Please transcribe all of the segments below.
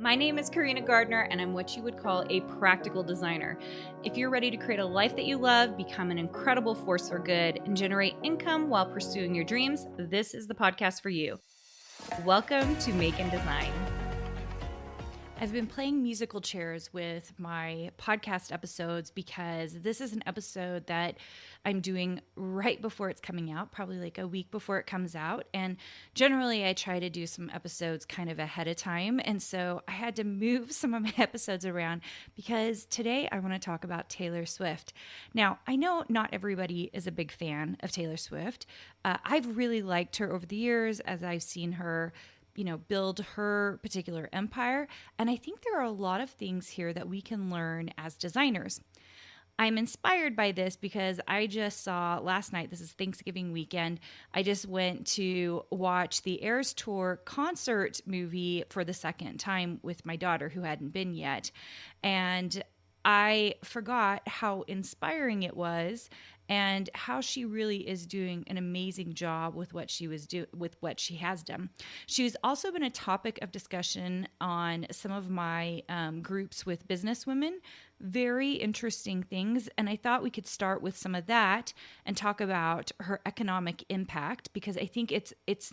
My name is Carina Gardner, and I'm what you would call a practical designer. If you're ready to create a life that you love, become an incredible force for good, and generate income while pursuing your dreams, this is the podcast for you. Welcome to Make and Design. I've been playing musical chairs with my podcast episodes because this is an episode that I'm doing right before it's coming out, probably like a week before it comes out. And generally, I try to do some episodes kind of ahead of time. And so I had to move some of my episodes around because today I want to talk about Taylor Swift. Now, I know not everybody is a big fan of Taylor Swift. I've really liked her over the years as I've seen her build her particular empire. And I think there are a lot of things here that we can learn as designers. I'm inspired by this because I just saw last night, this is Thanksgiving weekend, I just went to watch the Eras Tour concert movie for the second time with my daughter who hadn't been yet. And I forgot how inspiring it was and how she really is doing an amazing job with what she has done. She's also been a topic of discussion on some of my groups with business women. Very interesting things, and I thought we could start with some of that and talk about her economic impact because I think it's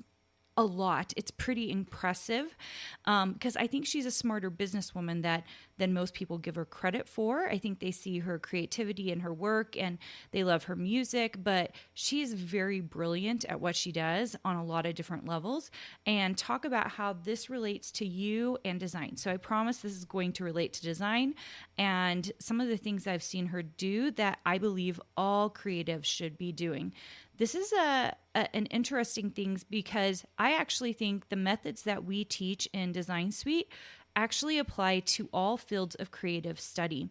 a lot. It's pretty impressive because I think she's a smarter businesswoman than most people give her credit for. I think they see her creativity in her work and they love her music, but she's very brilliant at what she does on a lot of different levels, and talk about how this relates to you and design. So I promise this is going to relate to design and some of the things I've seen her do that I believe all creatives should be doing. This is an interesting thing because I actually think the methods that we teach in Design Suite actually apply to all fields of creative study.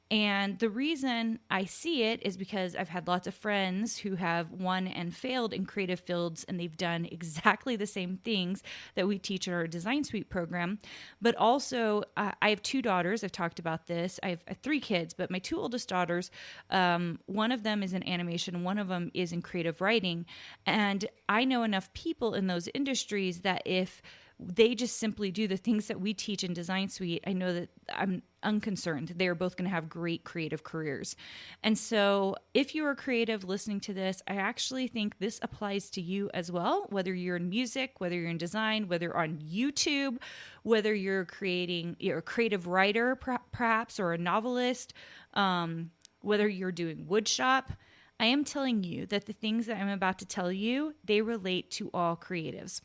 And the reason I see it is because I've had lots of friends who have won and failed in creative fields, and they've done exactly the same things that we teach in our Design Suite program. But also, I have two daughters. I've talked about this. I have three kids, but my two oldest daughters, one of them is in animation, one of them is in creative writing. And I know enough people in those industries that if they just simply do the things that we teach in Design Suite, I know that I'm unconcerned. They are both going to have great creative careers. And so if you are creative listening to this, I actually think this applies to you as well, whether you're in music, whether you're in design, whether on YouTube, whether you're a creative writer perhaps, or a novelist, whether you're doing woodshop. I am telling you that the things that I'm about to tell you, they relate to all creatives.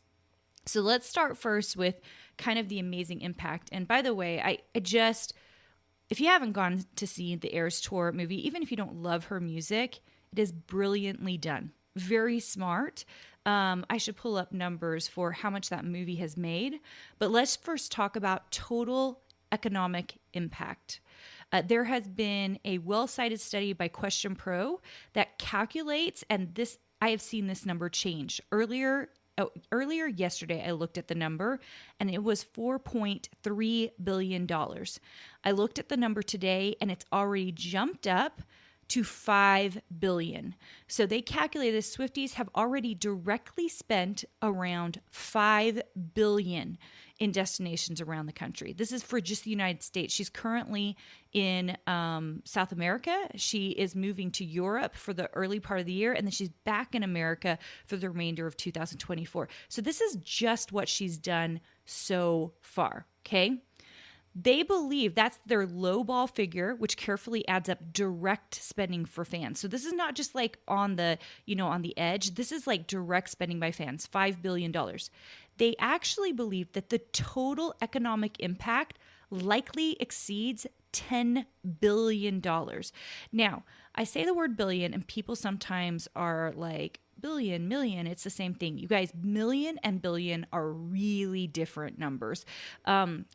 So let's start first with kind of the amazing impact. And by the way, if you haven't gone to see the Eras Tour movie, even if you don't love her music, it is brilliantly done. Very smart. I should pull up numbers for how much that movie has made. But let's first talk about total economic impact. There has been a well-cited study by Question Pro that calculates, and this I have seen this number change. Earlier yesterday, I looked at the number and it was $4.3 billion. I looked at the number today and it's already jumped up to $5 billion. So they calculated Swifties have already directly spent around $5 billion in destinations around the country. This is for just the United States. She's currently in South America. She is moving to Europe for the early part of the year, and then she's back in America for the remainder of 2024. So this is just what she's done so far, okay? They believe that's their lowball figure, which carefully adds up direct spending for fans. So this is not just like on the edge. This is like direct spending by fans, $5 billion. They actually believe that the total economic impact likely exceeds $10 billion. Now, I say the word billion and people sometimes are like, billion, million, it's the same thing. You guys, million and billion are really different numbers.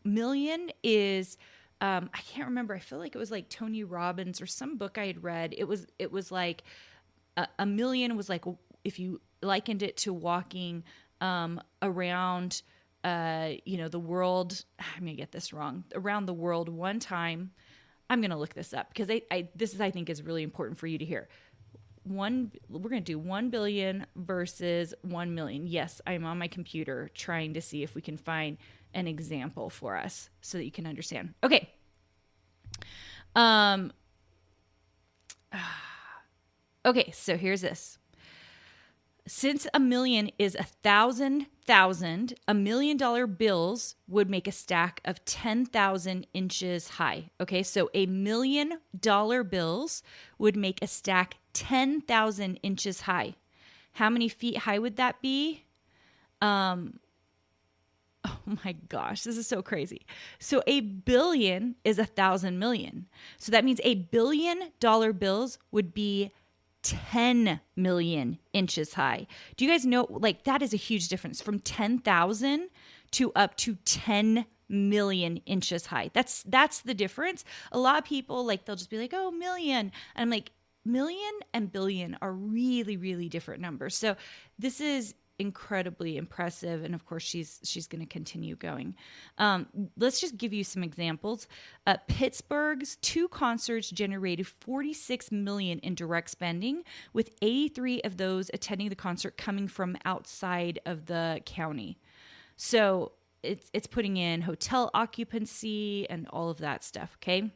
Million is, I can't remember. I feel like it was like Tony Robbins or some book I had read. It was like a million was like, if you likened it to walking around, the world. I'm going to get this wrong. Around the world one time. I'm going to look this up because I think is really important for you to hear. We're going to do 1 billion versus 1 million. Yes, I'm on my computer trying to see if we can find an example for us so that you can understand. Okay. Okay, so here's this. Since a million is 1,000, $1 million bills would make a stack of 10,000 inches high. Okay, so $1 million bills would make a stack 10,000 inches high. How many feet high would that be? Oh my gosh, this is so crazy. So $1 billion is 1,000 million. So that means $1 billion bills would be 10 million inches high. Do you guys know, like, that is a huge difference from 10,000 to up to 10 million inches high. That's the difference. A lot of people, like, they'll just be like, oh, million. And I'm like, million and billion are really, really different numbers. So this is incredibly impressive, and of course she's going to continue going. Let's just give you some examples. Pittsburgh's 2 concerts generated 46 million in direct spending, with 83 of those attending the concert coming from outside of the county. So it's putting in hotel occupancy and all of that stuff. Okay.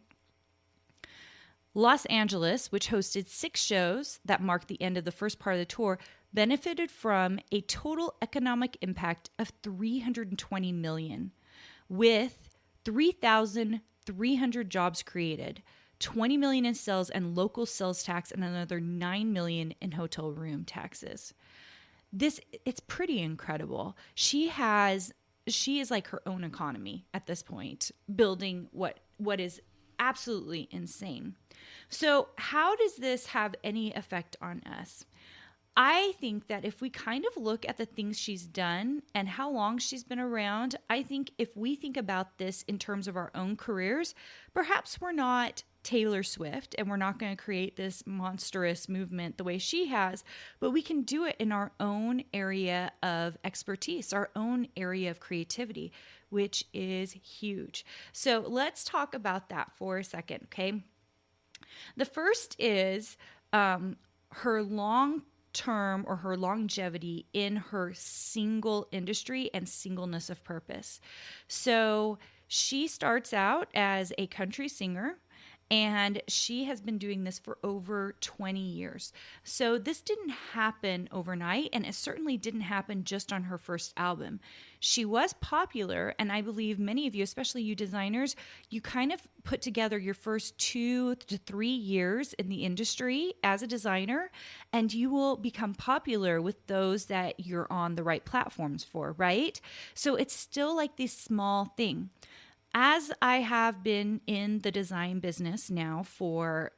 Los Angeles, which hosted 6 shows that marked the end of the first part of the tour, benefited from a total economic impact of 320 million, with 3,300 jobs created, 20 million in sales and local sales tax, and another 9 million in hotel room taxes. It's pretty incredible. She is like her own economy at this point, building what is absolutely insane. So how does this have any effect on us? I think that if we kind of look at the things she's done and how long she's been around, I think if we think about this in terms of our own careers, perhaps we're not Taylor Swift and we're not going to create this monstrous movement the way she has, but we can do it in our own area of expertise, our own area of creativity, which is huge. So let's talk about that for a second, okay? The first is her long-term or her longevity in her single industry and singleness of purpose. So she starts out as a country singer, and she has been doing this for over 20 years. So this didn't happen overnight, and it certainly didn't happen just on her first album. She was popular, and I believe many of you, especially you designers, you kind of put together your first 2 to 3 years in the industry as a designer, and you will become popular with those that you're on the right platforms for, right? So it's still like this small thing. As I have been in the design business now for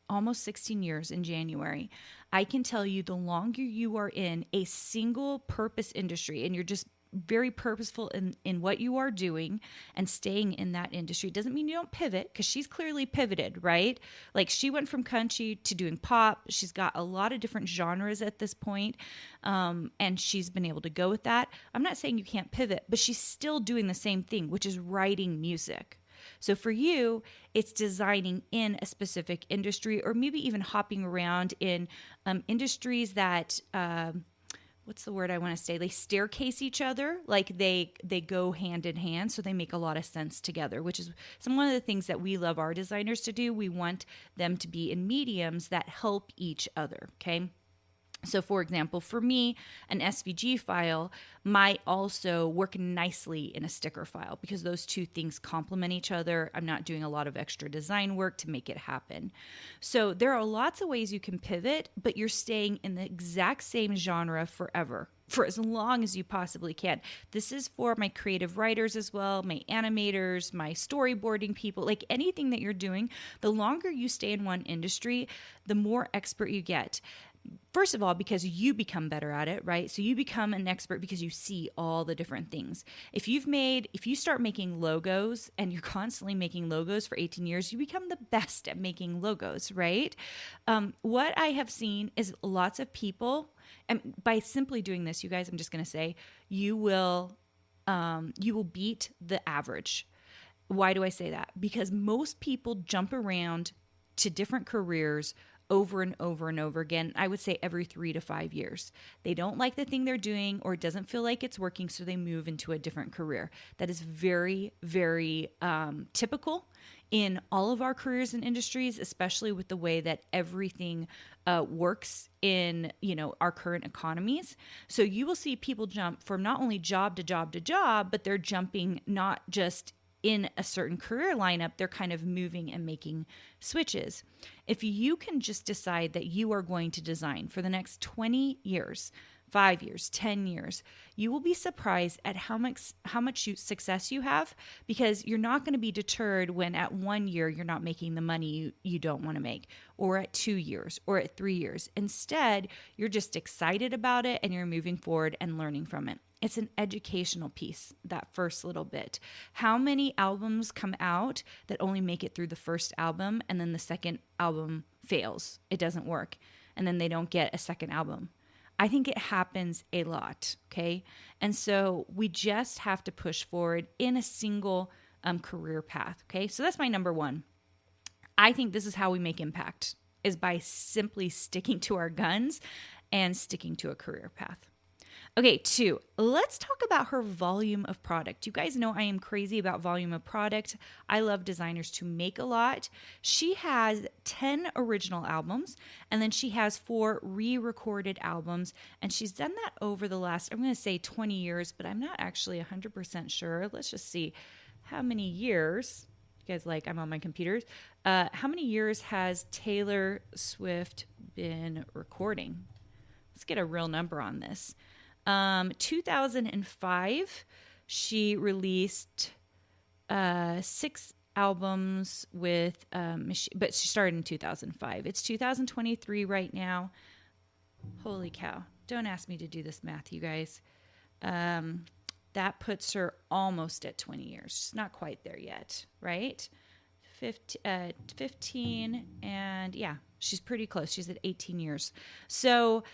almost 16 years in January, I can tell you the longer you are in a single purpose industry and you're just very purposeful in what you are doing and staying in that industry, doesn't mean you don't pivot, because she's clearly pivoted, right? Like, she went from country to doing pop. She's got a lot of different genres at this point, and she's been able to go with that. I'm not saying you can't pivot, but she's still doing the same thing, which is writing music. So for you, it's designing in a specific industry, or maybe even hopping around in industries that what's the word I want to say? They staircase each other, like they go hand in hand, so they make a lot of sense together, which is one of the things that we love our designers to do. We want them to be in mediums that help each other, okay? So for example, for me, an SVG file might also work nicely in a sticker file, because those two things complement each other. I'm not doing a lot of extra design work to make it happen. So there are lots of ways you can pivot, but you're staying in the exact same genre forever, for as long as you possibly can. This is for my creative writers as well, my animators, my storyboarding people, like anything that you're doing. The longer you stay in one industry, the more expert you get. First of all, because you become better at it, right? So you become an expert because you see all the different things. If you start making logos and you're constantly making logos for 18 years, you become the best at making logos, right? What I have seen is lots of people, and by simply doing this, you guys, I'm just going to say, you will beat the average. Why do I say that? Because most people jump around to different careers over and over and over again. I would say every 3 to 5 years. They don't like the thing they're doing or it doesn't feel like it's working, so they move into a different career. That is very, very typical in all of our careers and industries, especially with the way that everything works in, our current economies. So you will see people jump from not only job to job to job, but they're jumping not just in a certain career lineup, they're kind of moving and making switches. If you can just decide that you are going to design for the next 20 years, 5 years, 10 years, you will be surprised at how much success you have, because you're not going to be deterred when at 1 year you're not making the money you don't want to make, or at 2 years, or at 3 years. Instead, you're just excited about it and you're moving forward and learning from it. It's an educational piece, that first little bit. How many albums come out that only make it through the first album and then the second album fails? It doesn't work. And then they don't get a second album. I think it happens a lot, okay? And so we just have to push forward in a single career path, okay? So that's my number one. I think this is how we make impact, is by simply sticking to our guns and sticking to a career path. Okay, 2, let's talk about her volume of product. You guys know I am crazy about volume of product. I love designers to make a lot. She has 10 original albums, and then she has 4 re-recorded albums, and she's done that over the last, I'm going to say 20 years, but I'm not actually 100% sure. Let's just see how many years. You guys I'm on my computers. How many years has Taylor Swift been recording? Let's get a real number on this. 2005, she released 6 albums with, but she started in 2005. It's 2023 right now. Holy cow. Don't ask me to do this math, you guys. That puts her almost at 20 years. She's not quite there yet, right? 15, and yeah, she's pretty close. She's at 18 years. So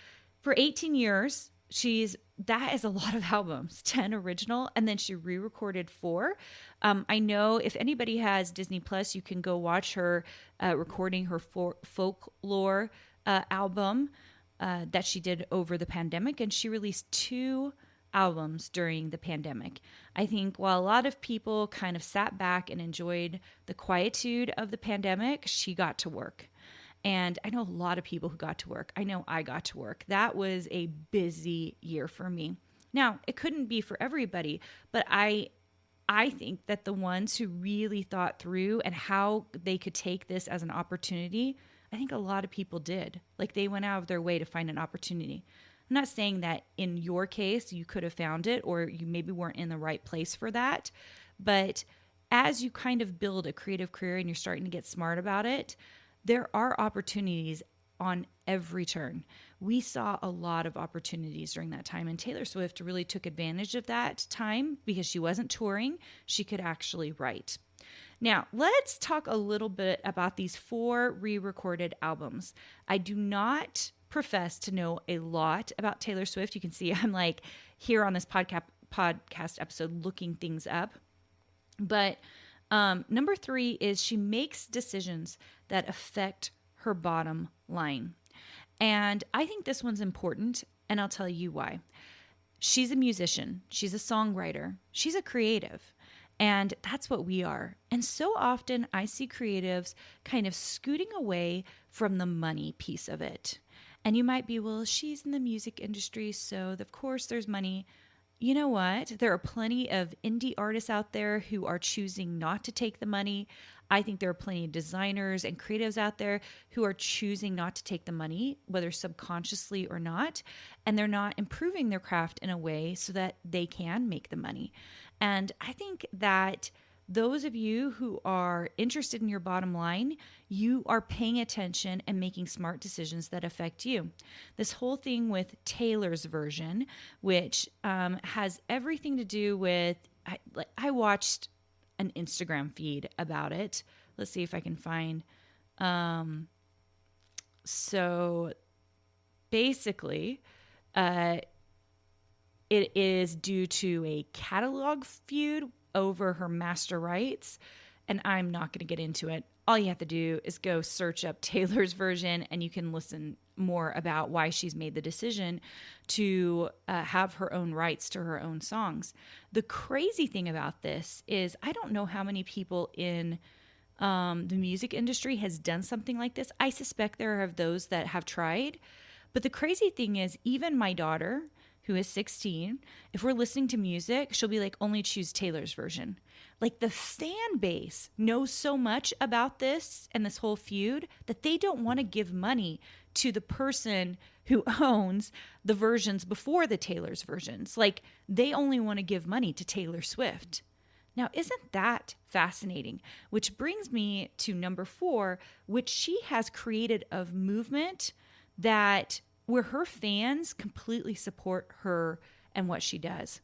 for 18 years, that is a lot of albums, 10 original, and then she re-recorded 4. I know if anybody has Disney Plus, you can go watch her recording her folklore album that she did over the pandemic, and she released 2 albums during the pandemic. I think while a lot of people kind of sat back and enjoyed the quietude of the pandemic, she got to work. And I know a lot of people who got to work. I know I got to work. That was a busy year for me. Now, it couldn't be for everybody, but I think that the ones who really thought through and how they could take this as an opportunity, I think a lot of people did. They went out of their way to find an opportunity. I'm not saying that in your case you could have found it or you maybe weren't in the right place for that, but as you kind of build a creative career and you're starting to get smart about it, there are opportunities on every turn. We saw a lot of opportunities during that time, and Taylor Swift really took advantage of that time because she wasn't touring. She could actually write. Now, let's talk a little bit about these 4 re-recorded albums. I do not profess to know a lot about Taylor Swift. You can see I'm here on this podcast episode looking things up. But number 3 is she makes decisions that affect her bottom line. And I think this one's important, and I'll tell you why. She's a musician. She's a songwriter. She's a creative. And that's what we are. And so often I see creatives kind of scooting away from the money piece of it. And you might be, well, she's in the music industry, so of course there's money. You know what? There are plenty of indie artists out there who are choosing not to take the money. I think there are plenty of designers and creatives out there who are choosing not to take the money, whether subconsciously or not, and they're not improving their craft in a way so that they can make the money. And I think that those of you who are interested in your bottom line, you are paying attention and making smart decisions that affect you. This whole thing with Taylor's version, which has everything to do with, I watched an Instagram feed about it. Let's see if I can find. So basically, it is due to a catalog feud over her master rights. And I'm not going to get into it. All you have to do is go search up Taylor's version and you can listen more about why she's made the decision to have her own rights to her own songs. The crazy thing about this is I don't know how many people in the music industry has done something like this. I suspect there are those that have tried. But the crazy thing is, even my daughter, who is 16, if we're listening to music, she'll be like, only choose Taylor's version. Like the fan base knows so much about this and this whole feud that they don't want to give money to the person who owns the versions before the Taylor's versions. Like they only want to give money to Taylor Swift. Now, isn't that fascinating? Which brings me to number 4, which she has created a movement that where her fans completely support her and what she does.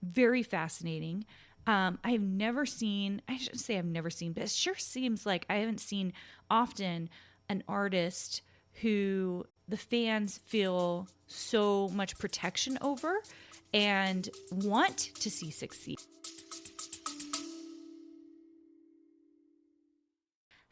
Very fascinating. I've never seen, I shouldn't say I've never seen, but it sure seems like I haven't seen often an artist who the fans feel so much protection over and want to see succeed.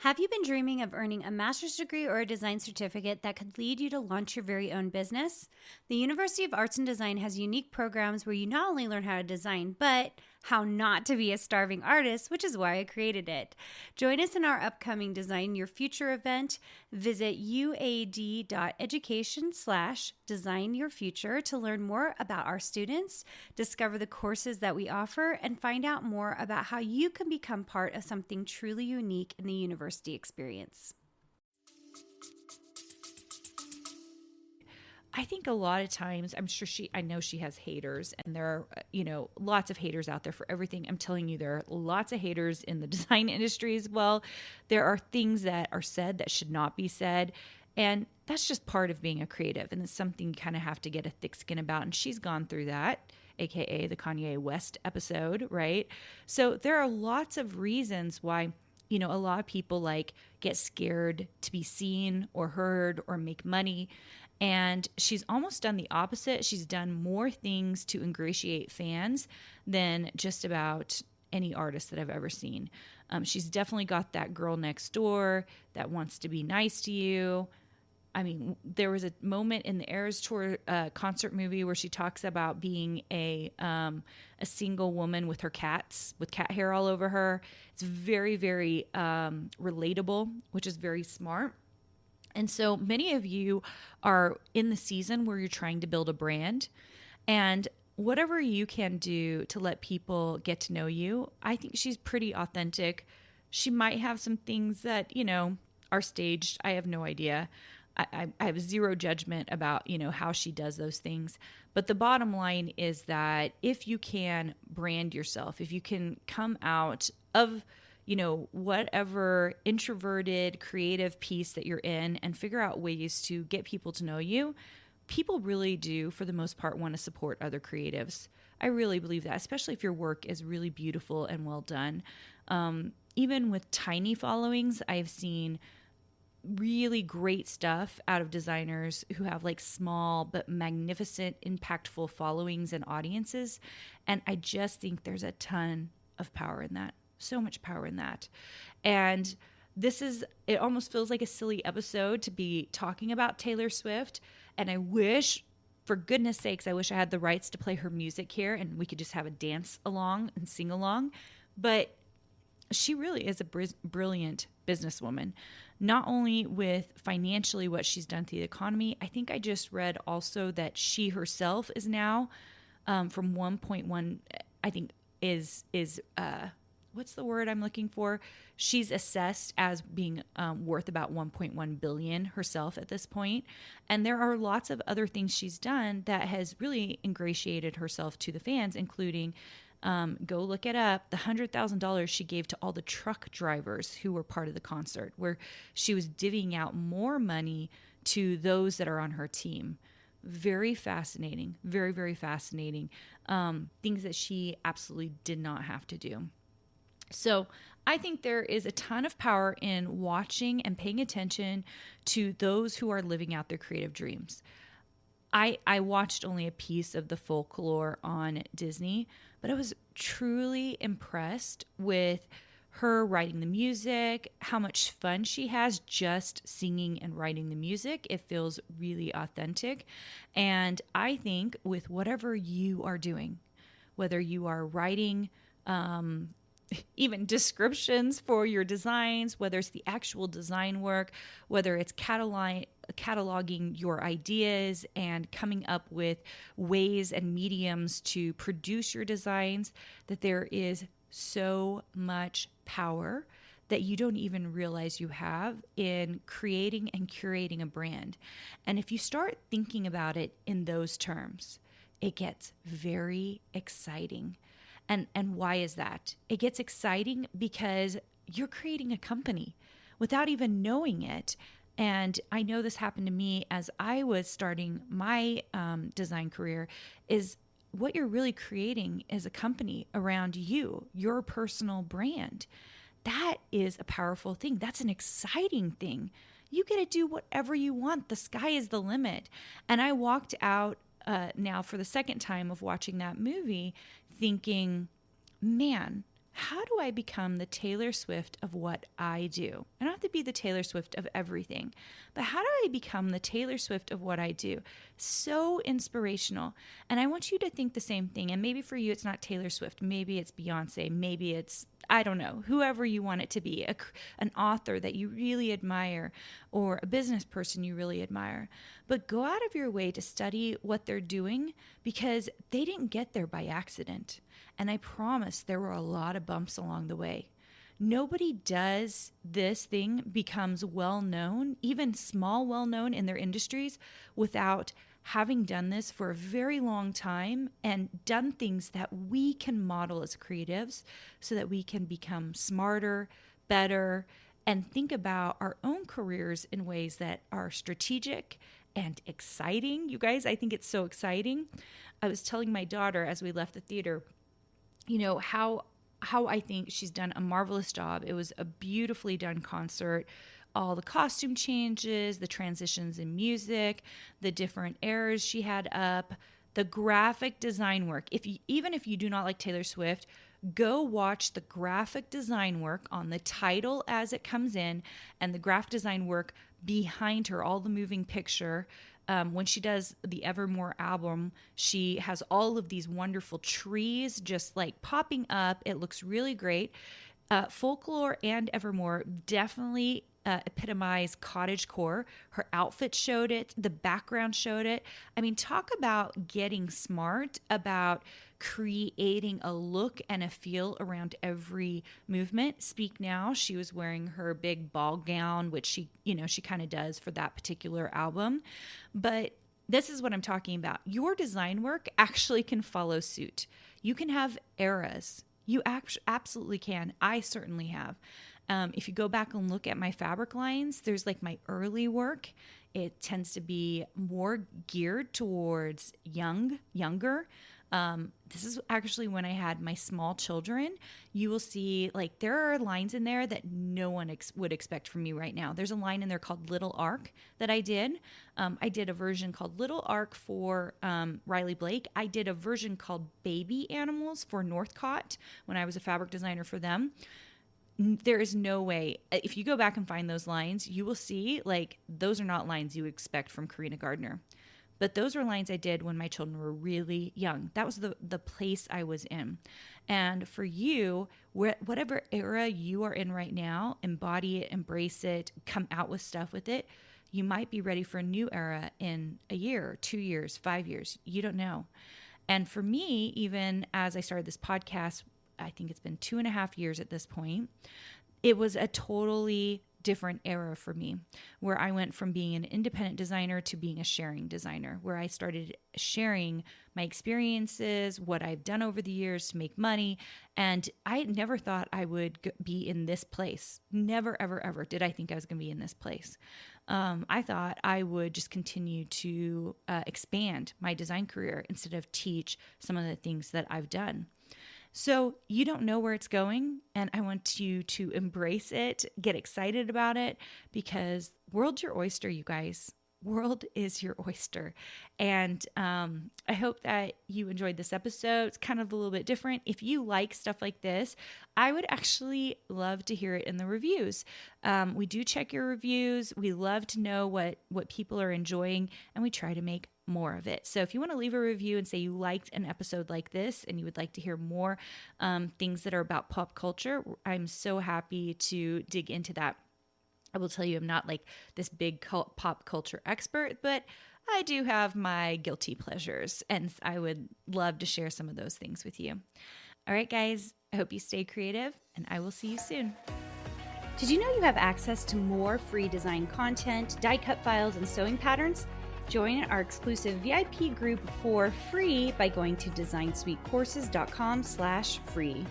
Have you been dreaming of earning a master's degree or a design certificate that could lead you to launch your very own business? The University of Arts and Design has unique programs where you not only learn how to design, but how not to be a starving artist, which is why I created it. Join us in our upcoming Design Your Future event. Visit uad.education/designyourfuture to learn more about our students, discover the courses that we offer, and find out more about how you can become part of something truly unique in the university experience. I think a lot of times, I know she has haters, and there are, lots of haters out there for everything. I'm telling you, there are lots of haters in the design industry as well. There are things that are said that should not be said. And that's just part of being a creative. And it's something you kind of have to get a thick skin about. And she's gone through that, AKA the Kanye West episode, right? So there are lots of reasons why, a lot of people get scared to be seen or heard or make money. And she's almost done the opposite. She's done more things to ingratiate fans than just about any artist that I've ever seen. She's definitely got that girl next door that wants to be nice to you. I mean, there was a moment in the Eras Tour concert movie where she talks about being a single woman with her cats, with cat hair all over her. It's very, very relatable, which is very smart. And so many of you are in the season where you're trying to build a brand, and whatever you can do to let people get to know you, I think she's pretty authentic. She might have some things that, are staged. I have no idea. I have zero judgment about, how she does those things. But the bottom line is that if you can brand yourself, if you can come out of whatever introverted creative piece that you're in and figure out ways to get people to know you, people really do, for the most part, want to support other creatives. I really believe that, especially if your work is really beautiful and well done. Even with tiny followings, I've seen really great stuff out of designers who have small but magnificent, impactful followings and audiences. And I just think there's a ton of power in that. So much power in that. And it almost feels like a silly episode to be talking about Taylor Swift. And I wish, for goodness sakes, I wish I had the rights to play her music here and we could just have a dance along and sing along. But she really is a brilliant businesswoman, not only with financially what she's done to the economy. I think I just read also that she herself is now from 1.1, I think is what's the word I'm looking for? She's assessed as being worth about 1.1 billion herself at this point. And there are lots of other things she's done that has really ingratiated herself to the fans, including go look it up, the $100,000 she gave to all the truck drivers who were part of the concert, where she was divvying out more money to those that are on her team. Very fascinating, very, very fascinating. Things that she absolutely did not have to do. So I think there is a ton of power in watching and paying attention to those who are living out their creative dreams. I watched only a piece of the folklore on Disney, but I was truly impressed with her writing the music, how much fun she has just singing and writing the music. It feels really authentic. And I think with whatever you are doing, whether you are writing, even descriptions for your designs, whether it's the actual design work, whether it's cataloging your ideas and coming up with ways and mediums to produce your designs, that there is so much power that you don't even realize you have in creating and curating a brand. And if you start thinking about it in those terms, it gets very exciting. And why is that? It gets exciting because you're creating a company without even knowing it. And I know this happened to me as I was starting my design career, is what you're really creating is a company around you, your personal brand. That is a powerful thing. That's an exciting thing. You get to do whatever you want. The sky is the limit. And I walked out now for the second time of watching that movie thinking, man, how do I become the Taylor Swift of what I do? I don't have to be the Taylor Swift of everything, but how do I become the Taylor Swift of what I do? So inspirational. And I want you to think the same thing. And maybe for you, it's not Taylor Swift. Maybe it's Beyonce. Maybe it's, I don't know, whoever you want it to be, an author that you really admire or a business person you really admire. But go out of your way to study what they're doing because they didn't get there by accident. And I promise there were a lot of bumps along the way. Nobody does this thing, becomes well known, even small well known in their industries, without having done this for a very long time and done things that we can model as creatives so that we can become smarter, better, and think about our own careers in ways that are strategic and exciting. You guys, I think it's so exciting. I was telling my daughter as we left the theater, you know, how I think she's done a marvelous job. It was a beautifully done concert. All the costume changes, the transitions in music, the different eras she had up, the graphic design work. Even if you do not like Taylor Swift, go watch the graphic design work on the title as it comes in and the graphic design work behind her, all the moving picture. When she does the Evermore album, she has all of these wonderful trees just like popping up. It looks really great. Folklore and Evermore definitely epitomize cottagecore. Her outfit showed it. The background showed it. I mean, talk about getting smart about creating a look and a feel around every movement. Speak Now, she was wearing her big ball gown, which she kind of does for that particular album. But this is what I'm talking about. Your design work actually can follow suit. You can have eras. You absolutely can. I certainly have. If you go back and look at my fabric lines, there's like my early work. It tends to be more geared towards younger. This is actually when I had my small children. You will see like there are lines in there that no one would expect from me right now. There's a line in there called Little Ark that I did. I did a version called Little Ark for Riley Blake. I did a version called Baby Animals for Northcott when I was a fabric designer for them. There is no way. If you go back and find those lines, you will see like those are not lines you expect from Carina Gardner. But those were lines I did when my children were really young. That was the place I was in. And for you, whatever era you are in right now, embody it, embrace it, come out with stuff with it. You might be ready for a new era in a year, 2 years, 5 years. You don't know. And for me, even as I started this podcast, I think it's been 2.5 years at this point, it was a totally different era for me, where I went from being an independent designer to being a sharing designer, where I started sharing my experiences, what I've done over the years to make money. And I never thought I would be in this place. Never, ever, ever did I think I was going to be in this place. I thought I would just continue to expand my design career instead of teach some of the things that I've done. So you don't know where it's going, and I want you to embrace it, get excited about it, because world's your oyster, you guys. world is your oyster. And I hope that you enjoyed this episode. It's kind of a little bit different. If you like stuff like this, I would actually love to hear it in the reviews. We do check your reviews. We love to know what people are enjoying, and we try to make more of it. So if you want to leave a review and say you liked an episode like this and you would like to hear more things that are about pop culture, I'm so happy to dig into that. I will tell you, I'm not like this big pop culture expert, but I do have my guilty pleasures, and I would love to share some of those things with you. All right, guys, I hope you stay creative, and I will see you soon. Did you know you have access to more free design content, die cut files, and sewing patterns? Join our exclusive VIP group for free by going to designsweetcourses.com/free.